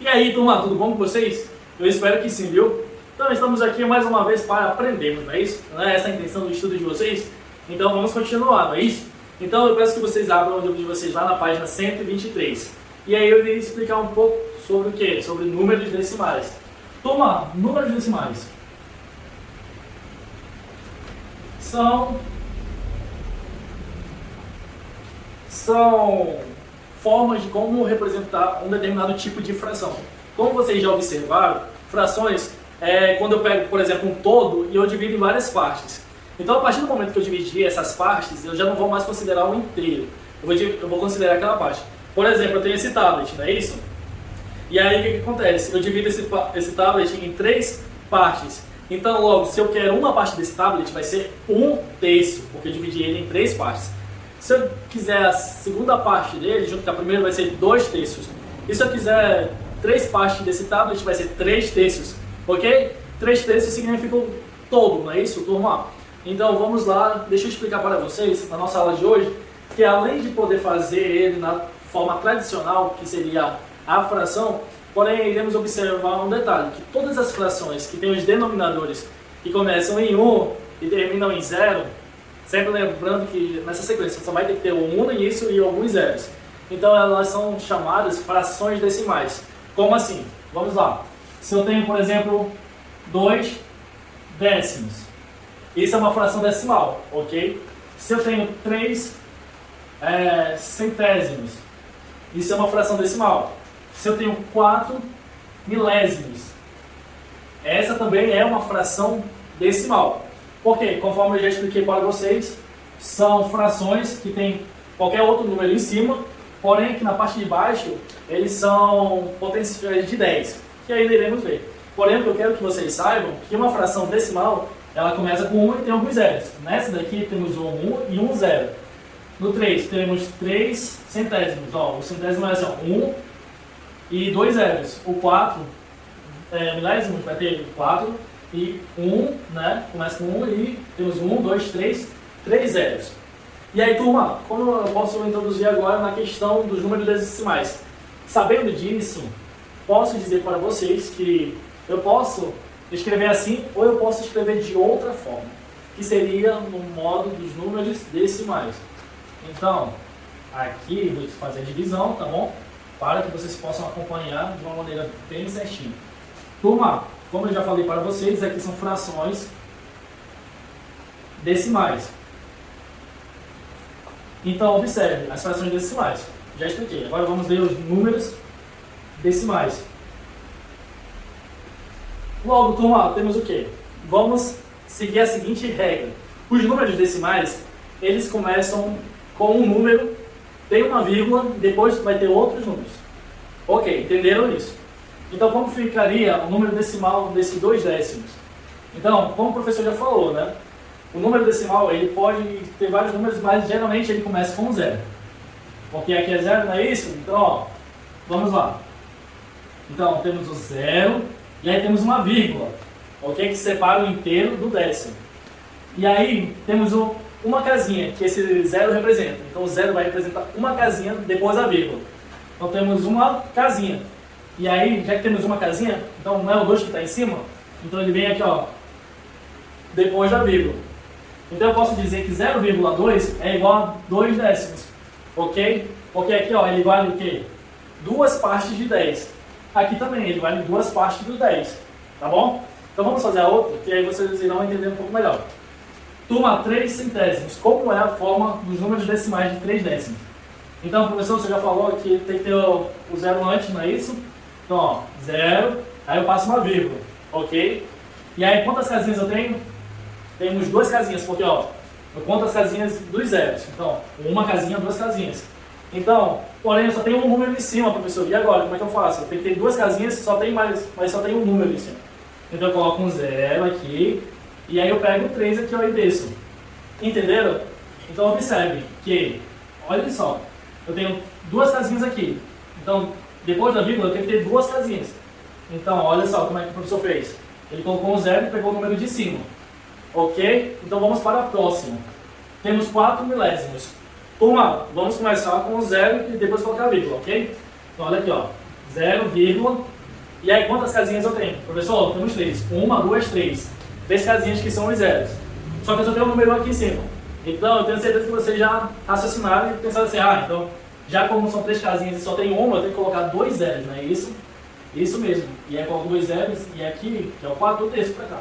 E aí, turma, tudo bom com vocês? Eu espero que sim, viu? Então, estamos aqui mais uma vez para aprendermos, não é isso? Não é essa a intenção do estudo de vocês? Então, vamos continuar, não é isso? Então, eu peço que vocês abram o livro de vocês lá na página 123. E aí, eu irei explicar um pouco sobre o quê? Sobre números decimais. Turma, números decimais são formas de como representar um determinado tipo de fração. Como vocês já observaram, frações é quando eu pego, por exemplo, um todo e eu divido em várias partes. Então, a partir do momento que eu dividir essas partes, eu já não vou mais considerar o inteiro. Eu vou considerar aquela parte. Por exemplo, eu tenho esse tablet, não é isso? E aí, o que acontece? Eu divido esse tablet em 3 partes. Então, logo, se eu quero uma parte desse tablet, vai ser 1/3, porque eu dividi ele em 3 partes. Se eu quiser a segunda parte dele, junto com a primeira, vai ser 2/3. E se eu quiser 3 partes desse tablet, vai ser 3/3. Ok? 3/3 significa o todo, não é isso, turma? Então, vamos lá. Deixa eu explicar para vocês, na nossa aula de hoje, que além de poder fazer ele na forma tradicional, que seria a fração, porém, iremos observar um detalhe, que todas as frações que têm os denominadores que começam em 1 e terminam em 0, sempre lembrando que nessa sequência só vai ter que ter um 1 no início e alguns zeros. Então elas são chamadas frações decimais. Como assim? Vamos lá. Se eu tenho, por exemplo, 2 décimos, isso é uma fração decimal, ok? Se eu tenho 3 centésimos, isso é uma fração decimal. Se eu tenho 4 milésimos, essa também é uma fração decimal. Porque, conforme eu já expliquei para vocês, são frações que tem qualquer outro número em cima, porém que na parte de baixo eles são potenciais de 10, que ainda iremos ver. Porém, o que eu quero que vocês saibam é que uma fração decimal, ela começa com 1 e tem alguns zeros. Nessa daqui temos um 1 e um 0. No 3 temos 3 centésimos. Ó, o centésimo é assim, 1 e 2 zeros. O 4 milésimos vai ter 4 e 1, né? Começa com 1 e temos 1, 2, 3 zeros. E aí, turma, como eu posso introduzir agora na questão dos números decimais? Sabendo disso, posso dizer para vocês que eu posso escrever assim ou eu posso escrever de outra forma, que seria no modo dos números decimais. Então, aqui vou fazer a divisão, tá bom? Para que vocês possam acompanhar de uma maneira bem certinha. Turma, como eu já falei para vocês, aqui são frações decimais. Então, observe as frações decimais. Já expliquei. Agora vamos ver os números decimais. Logo, turma, temos o quê? Vamos seguir a seguinte regra. Os números decimais, eles começam com um número, tem uma vírgula, depois vai ter outros números. Ok, entenderam isso? Então, como ficaria o número decimal desses 2 décimos? Então, como o professor já falou, né? O número decimal, ele pode ter vários números, mas geralmente ele começa com 0. Porque aqui é 0, não é isso? Então, ó, vamos lá. Então, temos o 0, e aí temos uma vírgula, ok? Que separa o inteiro do décimo. E aí, temos uma casinha, que esse 0 representa. Então, o 0 vai representar uma casinha depois da vírgula. Então, temos uma casinha. E aí, já que temos uma casinha, então não é o 2 que está em cima, então ele vem aqui, ó, depois da vírgula. Então eu posso dizer que 0,2 é igual a 2 décimos, ok? Porque aqui, ó, ele vale o quê? 2 partes de 10. Aqui também, ele vale 2 partes do 10, tá bom? Então vamos fazer a outra, que aí vocês irão entender um pouco melhor. Turma, 3 centésimos. Como é a forma dos números decimais de 3 décimos? Então, professor, você já falou que tem que ter o 0 antes, não é isso? Então, ó, 0, aí eu passo uma vírgula, ok? E aí, quantas casinhas eu tenho? Temos 2 casinhas, porque, ó, eu conto as casinhas dos zeros. Então, uma casinha, 2 casinhas. Então, porém, eu só tenho um número em cima, professor. E agora, como é que eu faço? Eu tenho que ter 2 casinhas, mas só tem um número em cima. Então, eu coloco um 0 aqui, e aí eu pego o 3 aqui, ó, e desço. Entenderam? Então, observe que, olha só, eu tenho 2 casinhas aqui. Então, depois da vírgula, eu tenho que ter 2 casinhas. Então, olha só como é que o professor fez. Ele colocou um 0 e pegou o número de cima. Ok? Então, vamos para a próxima. Temos 4 milésimos. Turma, vamos começar com o 0 e depois colocar a vírgula, ok? Então, olha aqui, ó. 0, vírgula. E aí quantas casinhas eu tenho? Professor, temos 3. 1, 2, 3. 3 casinhas que são os zeros. Só que eu só tenho um número aqui em cima. Então eu tenho certeza que vocês já raciocinaram e pensaram assim, então, já como são 3 casinhas e só tem uma, eu tenho que colocar 2 zeros, não é isso? Isso mesmo. E aí coloco 2 zeros e aqui, que é o 4, eu desço para cá.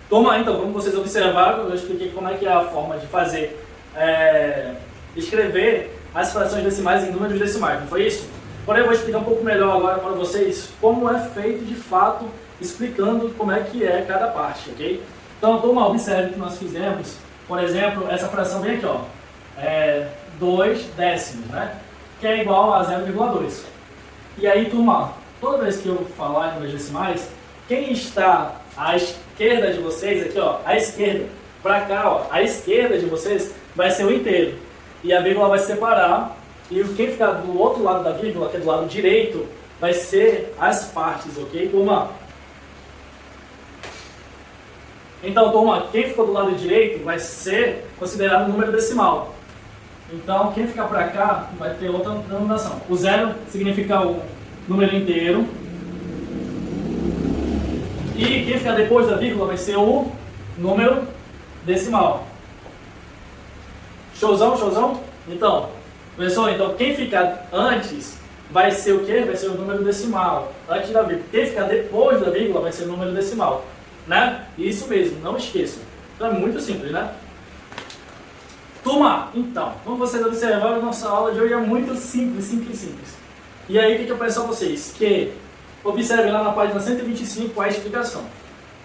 Toma, então, como vocês observaram, eu expliquei como é que é a forma de fazer, escrever as frações decimais em números decimais, não foi isso? Porém, eu vou explicar um pouco melhor agora para vocês como é feito de fato, explicando como é que é cada parte, ok? Então, turma, observe que nós fizemos, por exemplo, essa fração bem aqui, ó, 2 décimos, né? Que é igual a 0,2. E aí, turma, toda vez que eu falar em números decimais, quem está à esquerda de vocês, aqui, ó, à esquerda, para cá, ó, à esquerda de vocês, vai ser o inteiro. E a vírgula vai se separar, e quem ficar do outro lado da vírgula, que é do lado direito, vai ser as partes, ok, turma? Então, turma, quem ficou do lado direito vai ser considerado número decimal. Então, quem ficar para cá vai ter outra denominação. O 0 significa o número inteiro. E quem ficar depois da vírgula vai ser o número decimal. Showzão, showzão? Então, pessoal, quem ficar antes vai ser o quê? Vai ser o número decimal, antes da vírgula. Quem ficar depois da vírgula vai ser o número decimal, né? Isso mesmo, não esqueçam. Então é muito simples, né? Turma, então, como vocês observaram, nossa aula de hoje é muito simples, simples, simples. E aí, o que eu peço a vocês? Que observem lá na página 125 a explicação.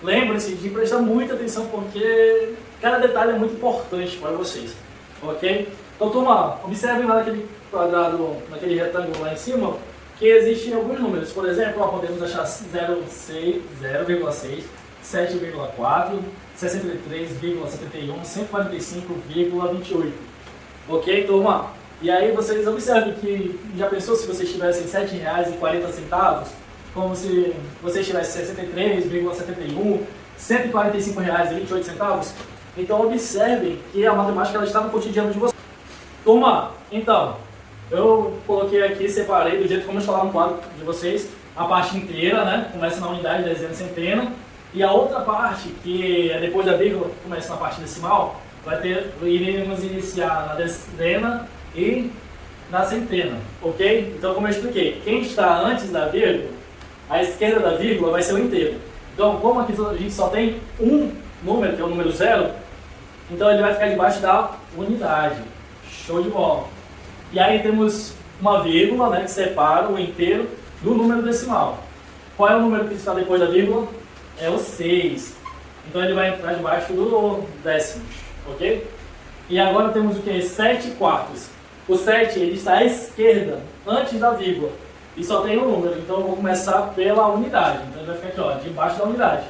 Lembrem-se de prestar muita atenção, porque cada detalhe é muito importante para vocês, ok? Então, turma, observem lá naquele quadrado, naquele retângulo lá em cima, que existem alguns números. Por exemplo, podemos achar 0,6, 7,4, 63,71, 145,28. Ok, turma? E aí vocês observem que, já pensou se vocês tivessem R$ 7,40, como se vocês tivessem 63,71, R$ 145,28? Então observem que a matemática ela está no cotidiano de vocês. Turma, então, eu coloquei aqui, separei do jeito como está lá no quadro de vocês, a parte inteira, né? Começa na unidade, dezena, centena. E a outra parte, que é depois da vírgula, que começa na parte decimal, iremos iniciar na dezena e na centena, ok? Então, como eu expliquei, quem está antes da vírgula, à esquerda da vírgula vai ser o inteiro. Então, como aqui a gente só tem um número, que é o número 0, então ele vai ficar debaixo da unidade. Show de bola. E aí temos uma vírgula, né, que separa o inteiro do número decimal. Qual é o número que está depois da vírgula? É o 6. Então ele vai entrar debaixo do décimos, ok? E agora temos o que? 7 quartos. O 7 ele está à esquerda, antes da vírgula. E só tem um número, então eu vou começar pela unidade. Então ele vai ficar aqui, ó, debaixo da unidade,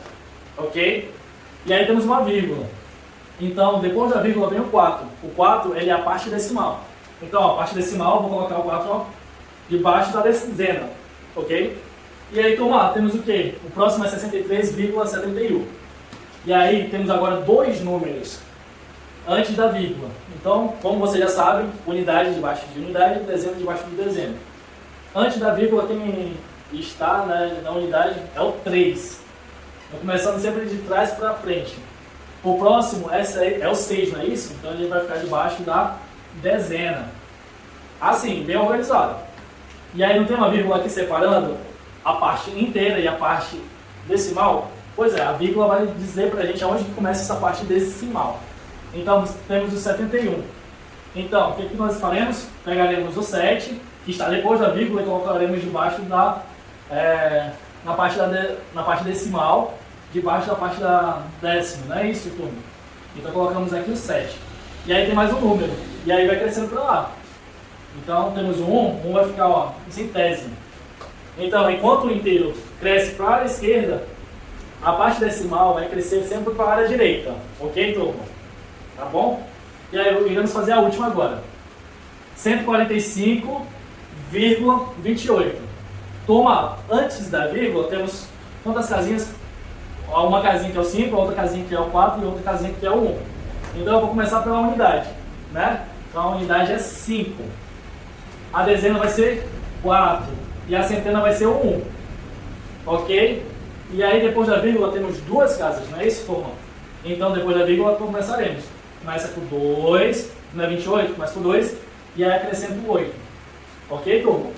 ok? E aí temos uma vírgula. Então depois da vírgula vem o 4. O 4 ele é a parte decimal. Então ó, a parte decimal, eu vou colocar o 4 ó, debaixo da dezena, ok? E aí, turma, temos o quê? O próximo é 63,71. E aí, temos agora dois números antes da vírgula. Então, como vocês já sabem, unidade debaixo de unidade e dezena debaixo de dezena. Antes da vírgula, quem está, né, na unidade é o 3. Então, começando sempre de trás para frente. O próximo é o 6, não é isso? Então, ele vai ficar debaixo da dezena. Assim, bem organizado. E aí, não tem uma vírgula aqui separando a parte inteira e a parte decimal? Pois é, a vírgula vai dizer pra gente aonde que começa essa parte decimal. Então, temos o 71. Então, o que nós faremos? Pegaremos o 7, que está depois da vírgula, e colocaremos debaixo na parte decimal, debaixo da parte da décima, não é isso, turma? Então, colocamos aqui o 7. E aí tem mais um número, e aí vai crescendo para lá. Então, temos o 1, vai ficar, ó, em centésimo. Então, enquanto o inteiro cresce para a esquerda, a parte decimal vai crescer sempre para a área direita. Ok, turma? Tá bom? E aí, iremos fazer a última agora. 145,28. Turma, antes da vírgula, temos quantas casinhas? Uma casinha que é o 5, outra casinha que é o 4 e outra casinha que é o 1. Então, eu vou começar pela unidade, né? Então, a unidade é 5. A dezena vai ser 4. e a centena vai ser o 1. Ok? E aí depois da vírgula temos duas casas, não é isso, turma? Então depois da vírgula começaremos. Começa com 2, não é 28, começa com 2, e aí acrescenta o 8. Ok, turma?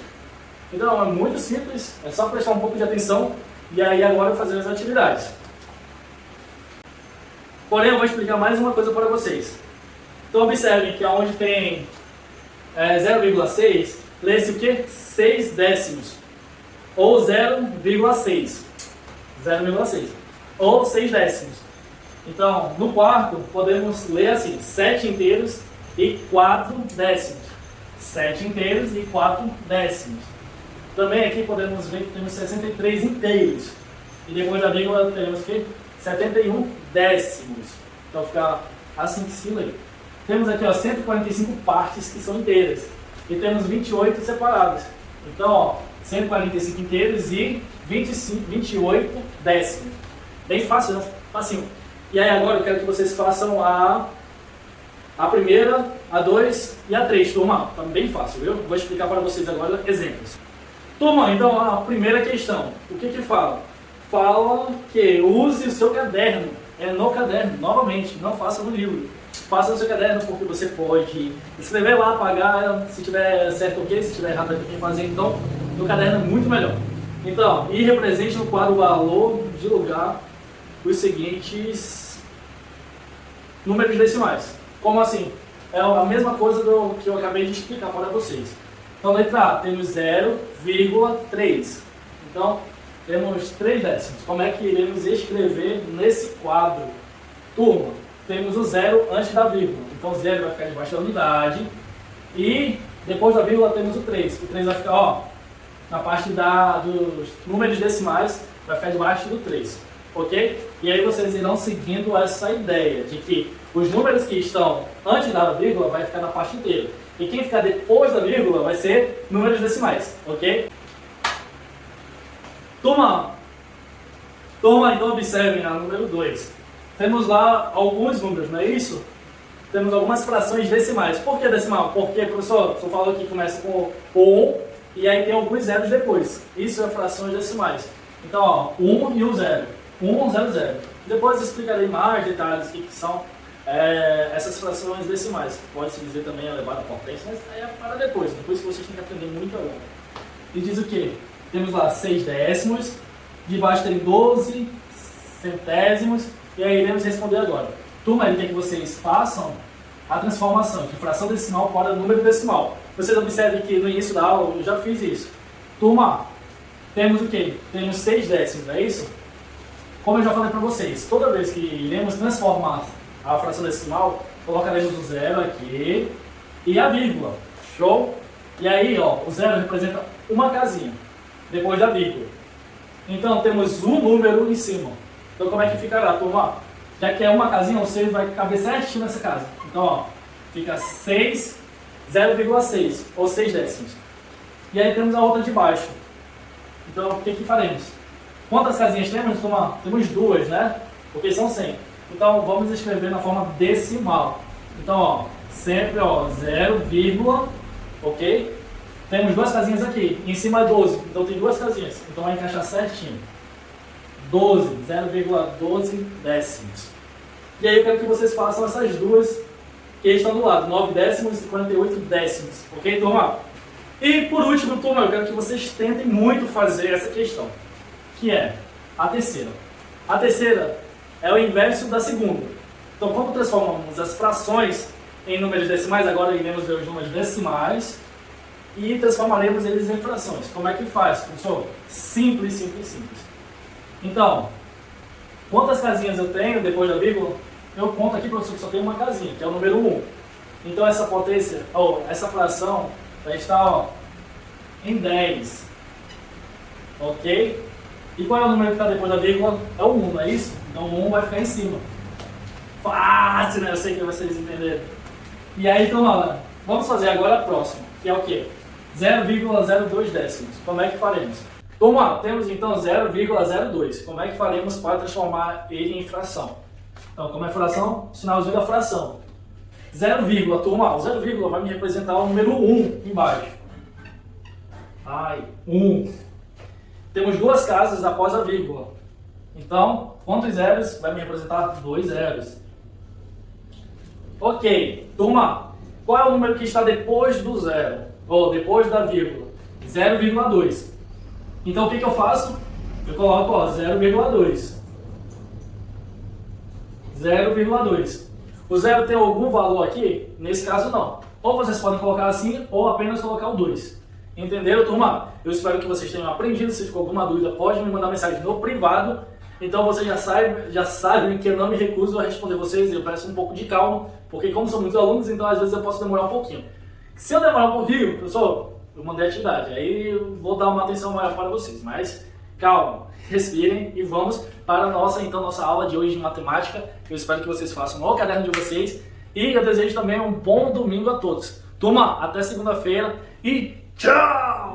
Então é muito simples, é só prestar um pouco de atenção, e aí agora eu vou fazer as atividades. Porém, eu vou explicar mais uma coisa para vocês. Então observem que onde tem 0,6, lê-se o quê? 6 décimos. Ou 0,6. 0,6. Ou 6 décimos. Então, no quarto, podemos ler assim, 7 inteiros e 4 décimos. 7 inteiros e 4 décimos. Também aqui podemos ver que temos 63 inteiros. E depois da vírgula temos o quê? 71 décimos. Então fica assim que se lê. Temos aqui 145 partes que são inteiras. E temos 28 separadas. Então, 145 inteiros e 28 décimos. Bem fácil, né? Facinho. E aí agora eu quero que vocês façam a primeira, a 2 e a 3, turma. Tá bem fácil, viu? Vou explicar para vocês agora exemplos. Turma, então a primeira questão. O que que fala? Fala que use o seu caderno. É no caderno, novamente, não faça no livro. Faça no seu caderno porque você pode escrever lá, apagar, se tiver certo ok, se tiver errado tem que fazer, então no caderno é muito melhor. Então, e represente no quadro valor de lugar os seguintes números decimais. Como assim? É a mesma coisa do que eu acabei de explicar para vocês. Então, letra A, temos 0,3. Então, temos 3 décimos. Como é que iremos escrever nesse quadro? Turma, temos o 0 antes da vírgula. Então, 0 vai ficar debaixo da unidade. E depois da vírgula temos o 3. O 3 vai ficar, na parte dos números decimais, vai ficar debaixo do 3. Ok? E aí vocês irão seguindo essa ideia de que os números que estão antes da vírgula vai ficar na parte inteira. E quem ficar depois da vírgula vai ser números decimais. Ok? Turma, então observem a número 2. Temos lá alguns números, não é isso? Temos algumas frações decimais. Por que decimal? Porque, professor, eu falo que começa com o 1 e aí tem alguns zeros depois. Isso é frações decimais. Então, 1 e o 0. 1, 0, 0. Depois eu explicarei mais detalhes o que são essas frações decimais. Pode-se dizer também elevada à potência, mas aí é para depois. Depois que vocês têm que aprender muito agora. E diz o quê? Temos lá 6 décimos, debaixo tem 12 centésimos, e aí iremos responder agora. Turma, ele quer que vocês façam a transformação de fração decimal para número decimal. Vocês observem que no início da aula eu já fiz isso. Turma, temos o quê? Temos 6 décimos, não é isso? Como eu já falei para vocês, toda vez que iremos transformar a fração decimal, colocaremos o 0 aqui e a vírgula. Show? E aí, o 0 representa uma casinha depois da vírgula. Então temos um número em cima. Então como é que ficará, turma? Já que é uma casinha, o 6 vai caber certinho nessa casa. Então, fica 6, 0,6 ou 6 décimos. E aí temos a outra de baixo. Então o que faremos? Quantas casinhas temos, turma? Temos 2, né? Porque são 100. Então vamos escrever na forma decimal. Então, sempre 0, ok? Temos 2 casinhas aqui, em cima é 12, então tem 2 casinhas, então vai encaixar certinho. 12, 0,12 décimos. E aí eu quero que vocês façam essas duas que estão do lado, 9 décimos e 48 décimos, ok, turma? E por último, turma, eu quero que vocês tentem muito fazer essa questão, que é a terceira. A terceira é o inverso da segunda. Então, como transformamos as frações em números decimais, agora iremos ver os números decimais, e transformaremos eles em frações. Como é que faz, professor? Simples, simples, simples. Então, quantas casinhas eu tenho depois da vírgula? Eu conto aqui, professor, que só tem uma casinha, que é o número 1. Então essa potência, essa fração vai estar em 10. Ok? E qual é o número que está depois da vírgula? É o 1, não é isso? Então o 1 vai ficar em cima. Fácil, né? Eu sei que vocês entenderam. E aí, então, vamos fazer agora a próxima, que é o quê? 0,02 décimos. Como é que faremos? Turma, temos então 0,02. Como é que faremos para transformar ele em fração? Então, como é fração? Sinalzinho da fração. 0, turma, o 0, vai me representar o número 1 embaixo. Temos duas casas após a vírgula. Então, quantos zeros vai me representar? 2 zeros. Ok, turma, qual é o número que está depois do zero? Ou depois da vírgula? 0,2. Então, o que eu faço? Eu coloco 0,2. 0,2. O zero tem algum valor aqui? Nesse caso, não. Ou vocês podem colocar assim, ou apenas colocar o 2. Entenderam, turma? Eu espero que vocês tenham aprendido. Se ficou alguma dúvida, pode me mandar mensagem no privado. Então vocês já sabem que eu não me recuso a responder vocês. Eu peço um pouco de calma, porque como são muitos alunos, então às vezes eu posso demorar um pouquinho. Se eu demorar um pouquinho, professor, eu mandei a atividade. Aí eu vou dar uma atenção maior para vocês. Mas calma, respirem e vamos para a nossa aula de hoje de matemática. Eu espero que vocês façam no caderno de vocês. E eu desejo também um bom domingo a todos. Turma, até segunda-feira e tchau!